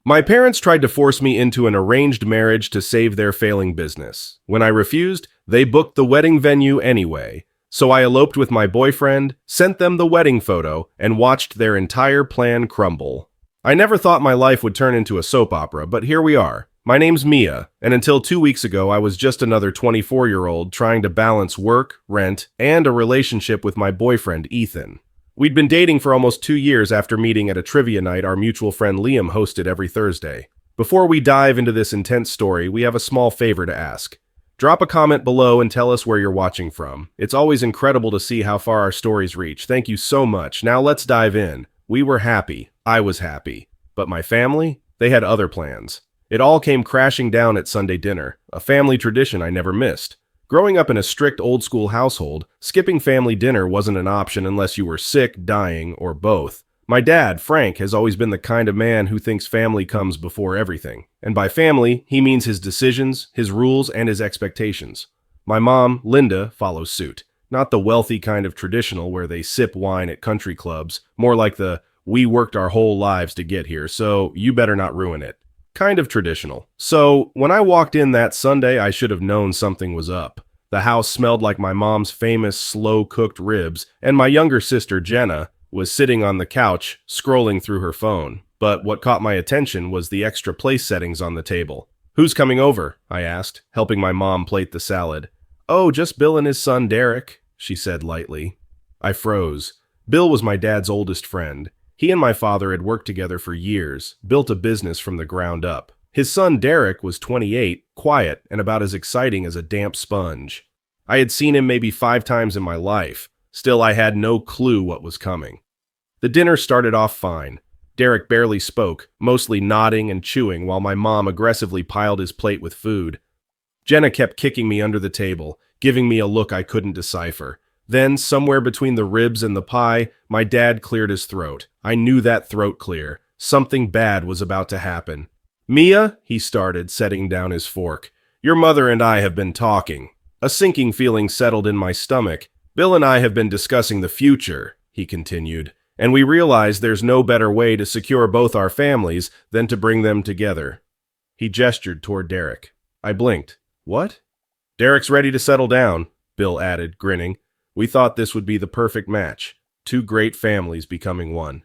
My parents tried to force me into an arranged marriage to save their failing business. When I refused, they booked the wedding venue anyway. So I eloped with my boyfriend, sent them the wedding photo, and watched their entire plan crumble. I never thought my life would turn into a soap opera, but here we are. My name's Mia, and until 2 weeks ago, I was just another 24-year-old trying to balance work, rent, and a relationship with my boyfriend, Ethan. We'd been dating for almost 2 years after meeting at a trivia night our mutual friend Liam hosted every Thursday. Before we dive into this intense story, we have a small favor to ask. Drop a comment below and tell us where you're watching from. It's always incredible to see how far our stories reach. Thank you so much. Now let's dive in. We were happy. I was happy. But my family? They had other plans. It all came crashing down at Sunday dinner, a family tradition I never missed. Growing up in a strict old-school household, skipping family dinner wasn't an option unless you were sick, dying, or both. My dad, Frank, has always been the kind of man who thinks family comes before everything. And by family, he means his decisions, his rules, and his expectations. My mom, Linda, follows suit. Not the wealthy kind of traditional where they sip wine at country clubs, more like the, we worked our whole lives to get here, so you better not ruin it. Kind of traditional. So, when I walked in that Sunday, I should have known something was up. The house smelled like my mom's famous slow-cooked ribs, and my younger sister, Jenna, was sitting on the couch, scrolling through her phone. But what caught my attention was the extra place settings on the table. "Who's coming over?" I asked, helping my mom plate the salad. "Oh, just Bill and his son, Derek," she said lightly. I froze. Bill was my dad's oldest friend. He and my father had worked together for years, built a business from the ground up. His son Derek was 28, quiet, and about as exciting as a damp sponge. I had seen him maybe 5 times in my life. Still, I had no clue what was coming. The dinner started off fine. Derek barely spoke, mostly nodding and chewing while my mom aggressively piled his plate with food. Jenna kept kicking me under the table, giving me a look I couldn't decipher. Then, somewhere between the ribs and the pie, my dad cleared his throat. I knew that throat clear. Something bad was about to happen. "Mia," he started, setting down his fork, "your mother and I have been talking." A sinking feeling settled in my stomach. "Bill and I have been discussing the future," he continued, "and we realize there's no better way to secure both our families than to bring them together." He gestured toward Derek. I blinked. "What?" "Derek's ready to settle down," Bill added, grinning. "We thought this would be the perfect match. 2 great families becoming one."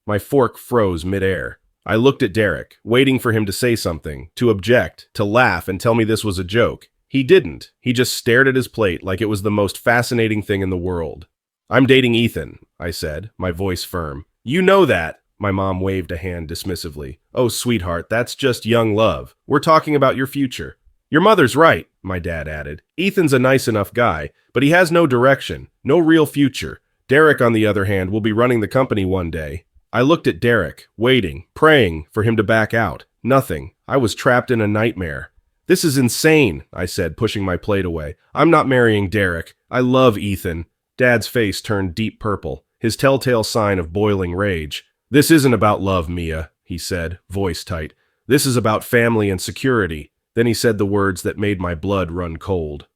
My fork froze midair. I looked at Derek, waiting for him to say something, to object, to laugh and tell me this was a joke. He didn't. He just stared at his plate like it was the most fascinating thing in the world. "I'm dating Ethan," I said, my voice firm. "You know that." My mom waved a hand dismissively. "Oh, sweetheart, that's just young love. We're talking about your future." "Your mother's right," my dad added. "Ethan's a nice enough guy, but he has no direction, no real future. Derek, on the other hand, will be running the company one day." I looked at Derek, waiting, praying for him to back out. Nothing. I was trapped in a nightmare. "This is insane," I said, pushing my plate away. "I'm not marrying Derek. I love Ethan." Dad's face turned deep purple, his telltale sign of boiling rage. "This isn't about love, Mia," he said, voice tight. "This is about family and security." Then he said the words that made my blood run cold.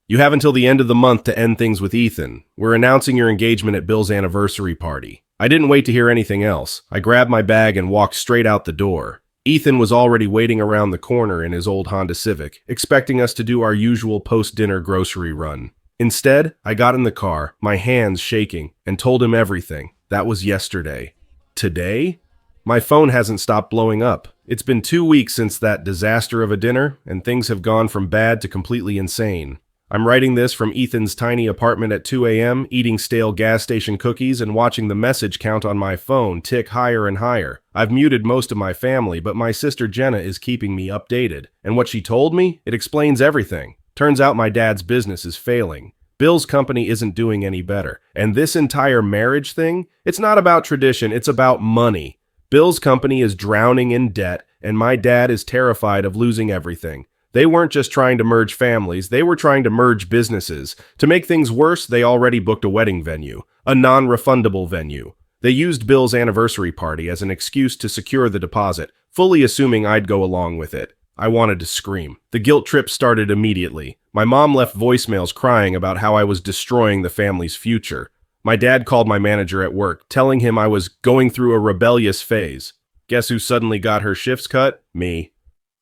"You have until the end of the month to end things with Ethan. We're announcing your engagement at Bill's anniversary party." I didn't wait to hear anything else. I grabbed my bag and walked straight out the door. Ethan was already waiting around the corner in his old Honda Civic, expecting us to do our usual post-dinner grocery run. Instead, I got in the car, my hands shaking, and told him everything. That was yesterday. Today? My phone hasn't stopped blowing up. It's been 2 weeks since that disaster of a dinner, and things have gone from bad to completely insane. I'm writing this from Ethan's tiny apartment at 2 a.m., eating stale gas station cookies and watching the message count on my phone tick higher and higher. I've muted most of my family, but my sister Jenna is keeping me updated. And what she told me? It explains everything. Turns out my dad's business is failing. Bill's company isn't doing any better. And this entire marriage thing? It's not about tradition, it's about money. Bill's company is drowning in debt, and my dad is terrified of losing everything. They weren't just trying to merge families, they were trying to merge businesses. To make things worse, they already booked a wedding venue, a non-refundable venue. They used Bill's anniversary party as an excuse to secure the deposit, fully assuming I'd go along with it. I wanted to scream. The guilt trip started immediately. My mom left voicemails crying about how I was destroying the family's future. My dad called my manager at work, telling him I was going through a rebellious phase. Guess who suddenly got her shifts cut? Me.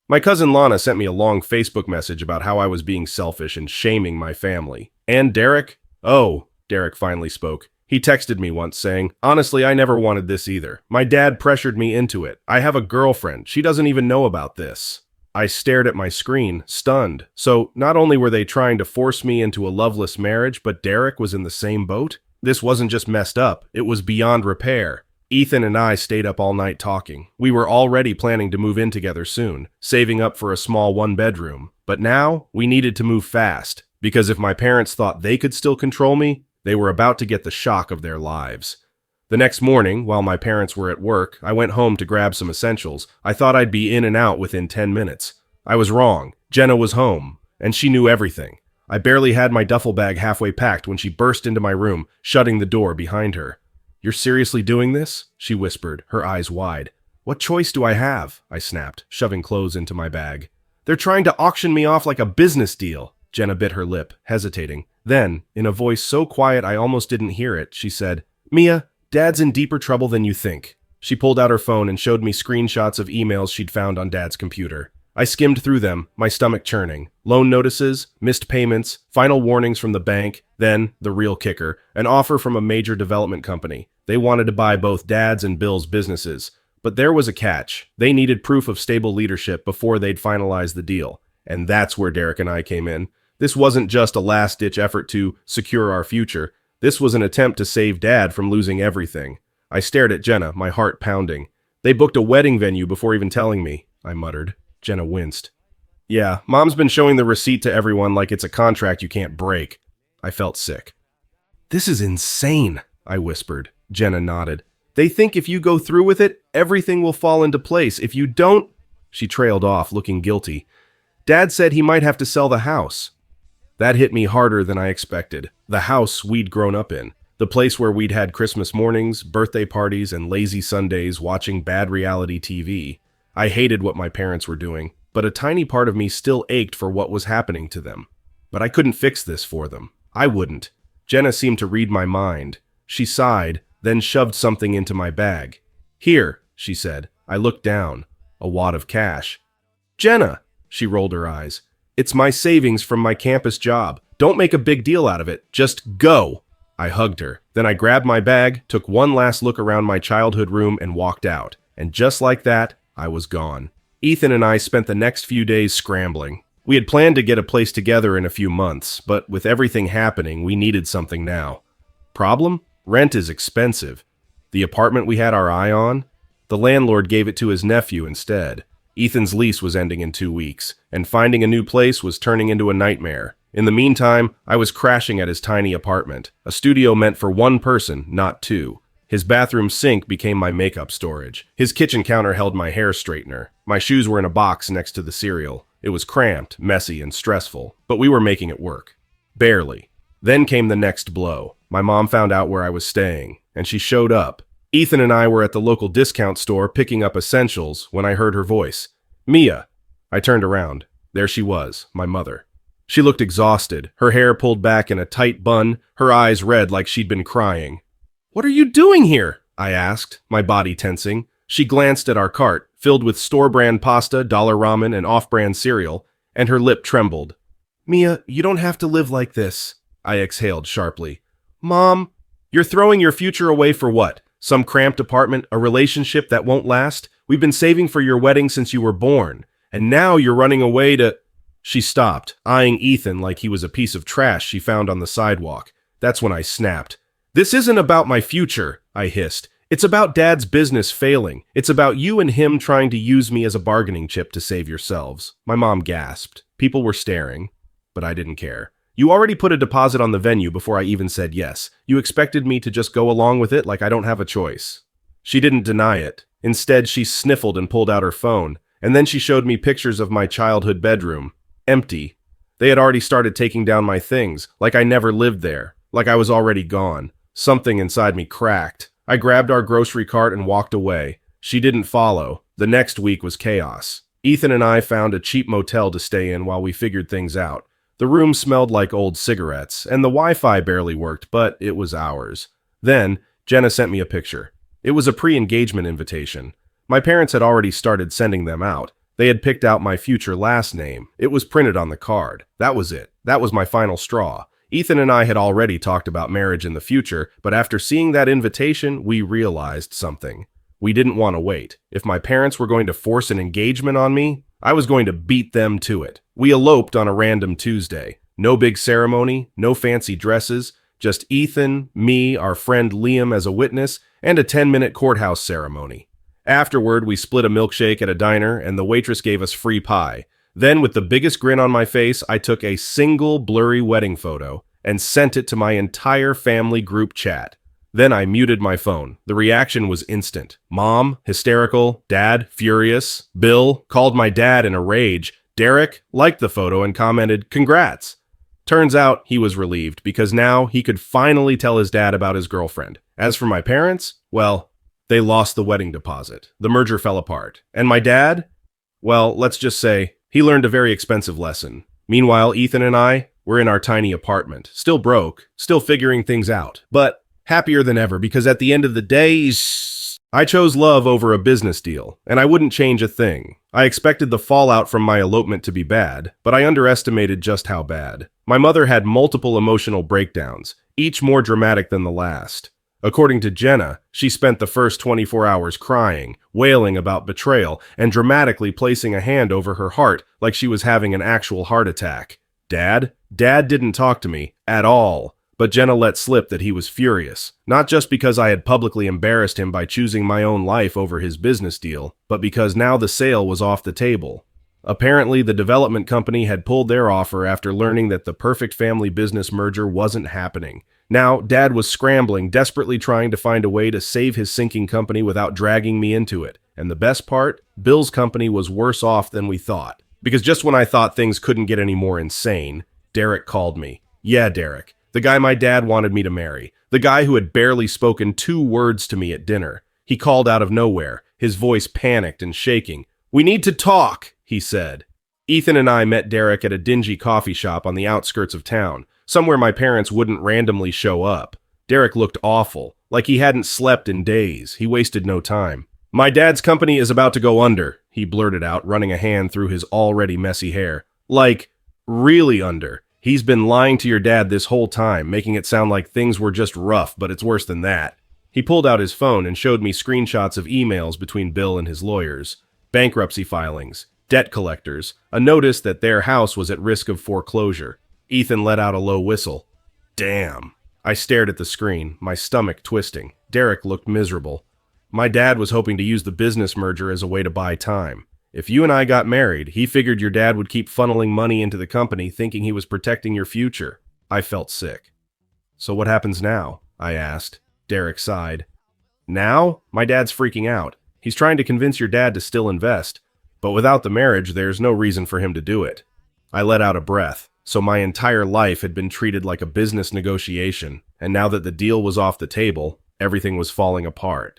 My cousin Lana sent me a long Facebook message about how I was being selfish and shaming my family. And Derek? Oh, Derek finally spoke. He texted me once saying, "Honestly, I never wanted this either. My dad pressured me into it. I have a girlfriend. She doesn't even know about this." I stared at my screen, stunned. So not only were they trying to force me into a loveless marriage, but Derek was in the same boat? This wasn't just messed up, it was beyond repair. Ethan and I stayed up all night talking. We were already planning to move in together soon, saving up for a small one-bedroom. But now, we needed to move fast, because if my parents thought they could still control me, they were about to get the shock of their lives. The next morning, while my parents were at work, I went home to grab some essentials. I thought I'd be in and out within 10 minutes. I was wrong. Jenna was home, and she knew everything. I barely had my duffel bag halfway packed when she burst into my room, shutting the door behind her. "You're seriously doing this?" she whispered, her eyes wide. "What choice do I have?" I snapped, shoving clothes into my bag. "They're trying to auction me off like a business deal." Jenna bit her lip, hesitating. Then, in a voice so quiet I almost didn't hear it, she said, "Mia, Dad's in deeper trouble than you think." She pulled out her phone and showed me screenshots of emails she'd found on Dad's computer. I skimmed through them, my stomach churning. Loan notices, missed payments, final warnings from the bank, then, the real kicker, an offer from a major development company. They wanted to buy both Dad's and Bill's businesses. But there was a catch. They needed proof of stable leadership before they'd finalize the deal. And that's where Derek and I came in. This wasn't just a last-ditch effort to secure our future. This was an attempt to save Dad from losing everything. I stared at Jenna, my heart pounding. "They booked a wedding venue before even telling me," I muttered. Jenna winced. "Yeah, Mom's been showing the receipt to everyone like it's a contract you can't break." I felt sick. "This is insane," I whispered. Jenna nodded. "They think if you go through with it, everything will fall into place. If you don't..." She trailed off, looking guilty. "Dad said he might have to sell the house." That hit me harder than I expected. The house we'd grown up in. The place where we'd had Christmas mornings, birthday parties, and lazy Sundays watching bad reality TV. I hated what my parents were doing, but a tiny part of me still ached for what was happening to them. But I couldn't fix this for them. I wouldn't. Jenna seemed to read my mind. She sighed, then shoved something into my bag. "Here," she said. I looked down. A wad of cash. "Jenna," she rolled her eyes. "It's my savings from my campus job. Don't make a big deal out of it. Just go." I hugged her. Then I grabbed my bag, took one last look around my childhood room, and walked out. And just like that, I was gone. Ethan and I spent the next few days scrambling. We had planned to get a place together in a few months, but with everything happening, we needed something now. Problem? Rent is expensive. The apartment we had our eye on? The landlord gave it to his nephew instead. Ethan's lease was ending in 2 weeks, and finding a new place was turning into a nightmare. In the meantime, I was crashing at his tiny apartment, a studio meant for one person, not two. His bathroom sink became my makeup storage. His kitchen counter held my hair straightener. My shoes were in a box next to the cereal. It was cramped, messy, and stressful, but we were making it work. Barely. Then came the next blow. My mom found out where I was staying, and she showed up. Ethan and I were at the local discount store picking up essentials when I heard her voice. "Mia." I turned around. There she was, my mother. She looked exhausted, her hair pulled back in a tight bun, her eyes red like she'd been crying. "What are you doing here?" I asked, my body tensing. She glanced at our cart, filled with store-brand pasta, dollar ramen, and off-brand cereal, and her lip trembled. "Mia, you don't have to live like this," I exhaled sharply. "Mom, you're throwing your future away for what? Some cramped apartment, a relationship that won't last? We've been saving for your wedding since you were born, and now you're running away to..." She stopped, eyeing Ethan like he was a piece of trash she found on the sidewalk. That's when I snapped. "This isn't about my future," I hissed. "It's about Dad's business failing. It's about you and him trying to use me as a bargaining chip to save yourselves." My mom gasped. People were staring, but I didn't care. "You already put a deposit on the venue before I even said yes. You expected me to just go along with it like I don't have a choice." She didn't deny it. Instead, she sniffled and pulled out her phone, and then she showed me pictures of my childhood bedroom. Empty. They had already started taking down my things, like I never lived there, like I was already gone. Something inside me cracked. I grabbed our grocery cart and walked away. She didn't follow. The next week was chaos. Ethan and I found a cheap motel to stay in while we figured things out. The room smelled like old cigarettes, and the Wi-Fi barely worked, but it was ours. Then, Jenna sent me a picture. It was a pre-engagement invitation. My parents had already started sending them out. They had picked out my future last name. It was printed on the card. That was it. That was my final straw. Ethan and I had already talked about marriage in the future, but after seeing that invitation, we realized something. We didn't want to wait. If my parents were going to force an engagement on me, I was going to beat them to it. We eloped on a random Tuesday. No big ceremony, no fancy dresses, just Ethan, me, our friend Liam as a witness, and a 10-minute courthouse ceremony. Afterward, we split a milkshake at a diner, and the waitress gave us free pie. Then, with the biggest grin on my face, I took a single blurry wedding photo and sent it to my entire family group chat. Then I muted my phone. The reaction was instant. Mom, hysterical. Dad, furious. Bill called my dad in a rage. Derek liked the photo and commented, "Congrats." Turns out he was relieved because now he could finally tell his dad about his girlfriend. As for my parents, well, they lost the wedding deposit. The merger fell apart. And my dad? Well, let's just say he learned a very expensive lesson. Meanwhile, Ethan and I were in our tiny apartment, still broke, still figuring things out, but happier than ever because at the end of the day, I chose love over a business deal, and I wouldn't change a thing. I expected the fallout from my elopement to be bad, but I underestimated just how bad. My mother had multiple emotional breakdowns, each more dramatic than the last. According to Jenna, she spent the first 24 hours crying, wailing about betrayal, and dramatically placing a hand over her heart like she was having an actual heart attack. Dad didn't talk to me at all, but Jenna let slip that he was furious, not just because I had publicly embarrassed him by choosing my own life over his business deal, but because now the sale was off the table. Apparently, the development company had pulled their offer after learning that the perfect family business merger wasn't happening. Now, Dad was scrambling, desperately trying to find a way to save his sinking company without dragging me into it. And the best part, Bill's company was worse off than we thought. Because just when I thought things couldn't get any more insane, Derek called me. Yeah, Derek. The guy my dad wanted me to marry. The guy who had barely spoken 2 words to me at dinner. He called out of nowhere, his voice panicked and shaking. "We need to talk," he said. Ethan and I met Derek at a dingy coffee shop on the outskirts of town, somewhere my parents wouldn't randomly show up. Derek looked awful, like he hadn't slept in days. He wasted no time. "My dad's company is about to go under," he blurted out, running a hand through his already messy hair. "Like, really under. He's been lying to your dad this whole time, making it sound like things were just rough, but it's worse than that." He pulled out his phone and showed me screenshots of emails between Bill and his lawyers, bankruptcy filings, debt collectors, a notice that their house was at risk of foreclosure. Ethan let out a low whistle. Damn. I stared at the screen, my stomach twisting. Derek looked miserable. My dad was hoping to use the business merger as a way to buy time. If you and I got married, he figured your dad would keep funneling money into the company thinking he was protecting your future. I felt sick. "So what happens now?" I asked. Derek sighed. "Now? My dad's freaking out. He's trying to convince your dad to still invest. But without the marriage, there's no reason for him to do it." I let out a breath. So my entire life had been treated like a business negotiation, and now that the deal was off the table, everything was falling apart.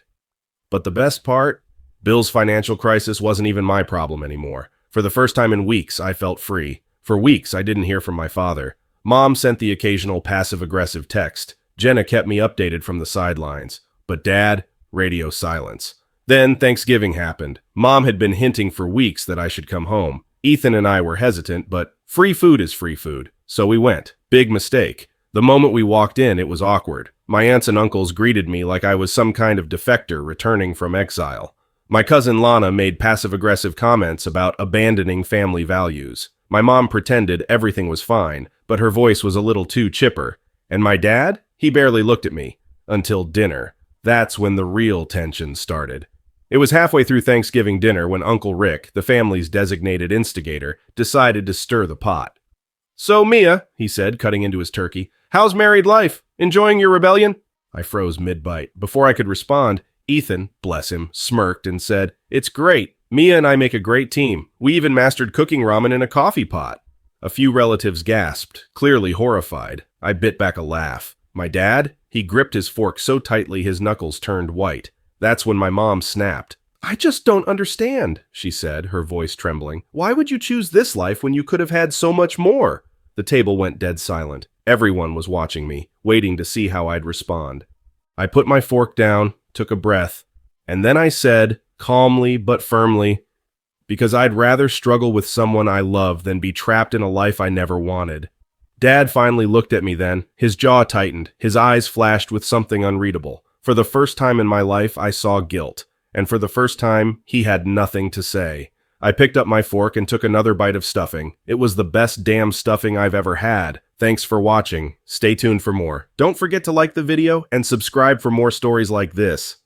But the best part? Bill's financial crisis wasn't even my problem anymore. For the first time in weeks, I felt free. For weeks, I didn't hear from my father. Mom sent the occasional passive-aggressive text. Jenna kept me updated from the sidelines. But Dad, radio silence. Then Thanksgiving happened. Mom had been hinting for weeks that I should come home. Ethan and I were hesitant, but free food is free food. So we went. Big mistake. The moment we walked in, it was awkward. My aunts and uncles greeted me like I was some kind of defector returning from exile. My cousin Lana made passive-aggressive comments about abandoning family values. My mom pretended everything was fine, but her voice was a little too chipper. And my dad? He barely looked at me. Until dinner. That's when the real tension started. It was halfway through Thanksgiving dinner when Uncle Rick, the family's designated instigator, decided to stir the pot. "So, Mia," he said, cutting into his turkey, "how's married life? Enjoying your rebellion?" I froze mid-bite. Before I could respond, Ethan, bless him, smirked and said, "It's great. Mia and I make a great team. We even mastered cooking ramen in a coffee pot." A few relatives gasped, clearly horrified. I bit back a laugh. My dad? He gripped his fork so tightly his knuckles turned white. That's when my mom snapped. "I just don't understand," she said, her voice trembling. "Why would you choose this life when you could have had so much more?" The table went dead silent. Everyone was watching me, waiting to see how I'd respond. I put my fork down, took a breath, and then I said, calmly but firmly, because I'd rather struggle with someone I love than be trapped in a life I never wanted. Dad finally looked at me then. His jaw tightened. His eyes flashed with something unreadable. For the first time in my life, I saw guilt. And for the first time, he had nothing to say. I picked up my fork and took another bite of stuffing. It was the best damn stuffing I've ever had. Thanks for watching. Stay tuned for more. Don't forget to like the video and subscribe for more stories like this.